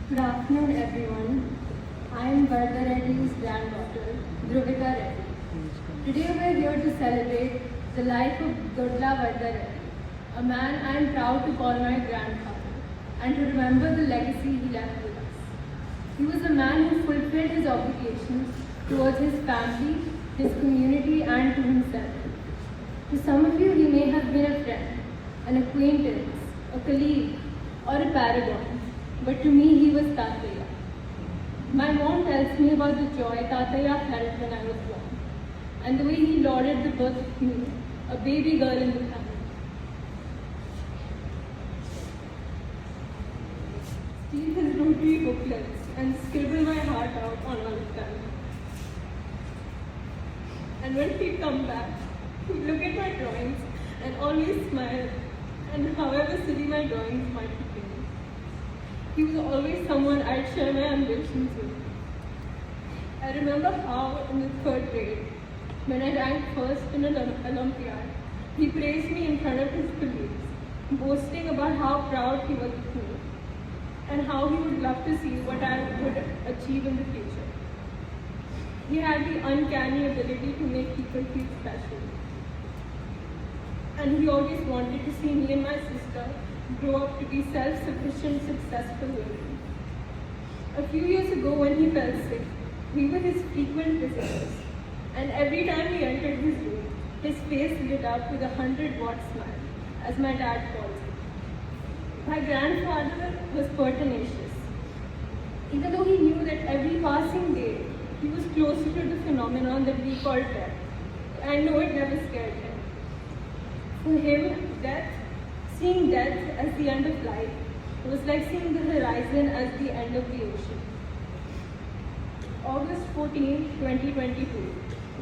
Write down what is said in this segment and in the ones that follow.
Good afternoon, everyone. I am Varada Reddy's granddaughter, Dhruvikaa Reddy. Today we are here to celebrate the life of Dodla Varada Reddy, a man I am proud to call my grandfather, and to remember the legacy he left with us. He was a man who fulfilled his obligations towards his family, his community, and to himself. To some of you, he may have been a friend, an acquaintance, a colleague, or a paragon. But to me, he was Tataya. My mom tells me about the joy Tataya felt when I was born, and the way he lauded the birth of me, a baby girl in the family. Steal his rotary booklets and scribble my heart out on one of them. And when he'd come back, he'd look at my drawings and always smile, and however silly my drawings might be. He was always someone I'd share my ambitions with. I remember how in the 3rd grade, when I ranked first in an Olympiad, he praised me in front of his colleagues, boasting about how proud he was of me and how he would love to see what I would achieve in the future. He had the uncanny ability to make people feel special. And he always wanted to see me and my sister grow up to be self-sufficient, successful women. A few years ago when he fell sick, we were his frequent visitors, and every time we entered his room, his face lit up with a 100-watt smile, as my dad called it. My grandfather was pertinacious. Even though he knew that every passing day, he was closer to the phenomenon that we call death, I know it never scared him. For him, seeing death as the end of life was like seeing the horizon as the end of the ocean. August 14, 2022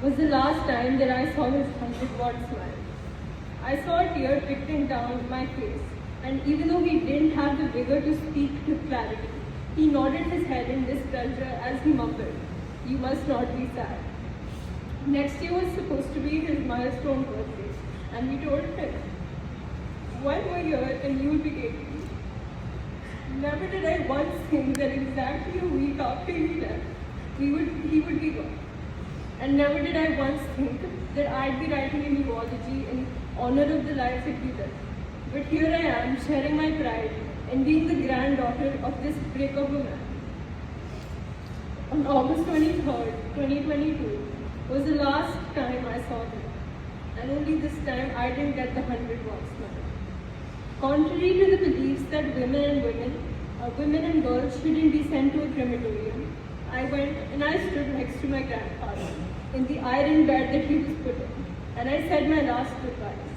was the last time that I saw his 100-watt smile. I saw a tear trickling down my face, and even though he didn't have the vigor to speak with clarity, he nodded his head in displeasure as he mumbled, "You must not be sad." Next year was supposed to be his milestone birthday, and we told him, "One more year and you will be 80. Never did I once think that exactly a week after he left, he would be gone. And never did I once think that I'd be writing a eulogy in honor of the life that he lived. But here I am, sharing my pride in being the granddaughter of this brick of a man." On August 23rd, 2022 was the last time I saw him. And only this time I didn't get the 100-watt smile. Contrary to the beliefs that women and girls shouldn't be sent to a crematorium, I went and I stood next to my grandfather in the iron bed that he was put in, and I said my last goodbyes.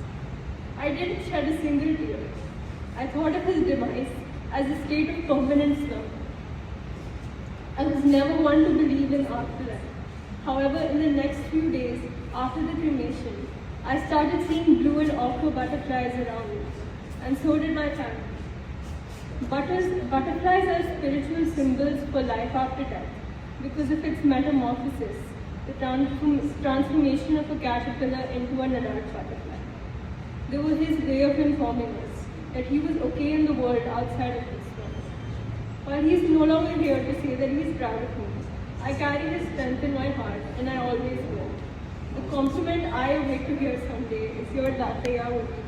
I didn't shed a single tear. I thought of his demise as a state of permanent slumber. I was never one to believe in afterlife. However, in the next few days after the cremation, I started seeing blue and aqua butterflies around me, and so did my family. Butterflies are spiritual symbols for life after death because of its metamorphosis, the transformation of a caterpillar into an adult butterfly. They were his way of informing us that he was okay in the world outside of this world. While he is no longer here to say that he is proud of me, I carry his strength in my heart, and I always will. The compliment I await to hear someday is your Tataya would be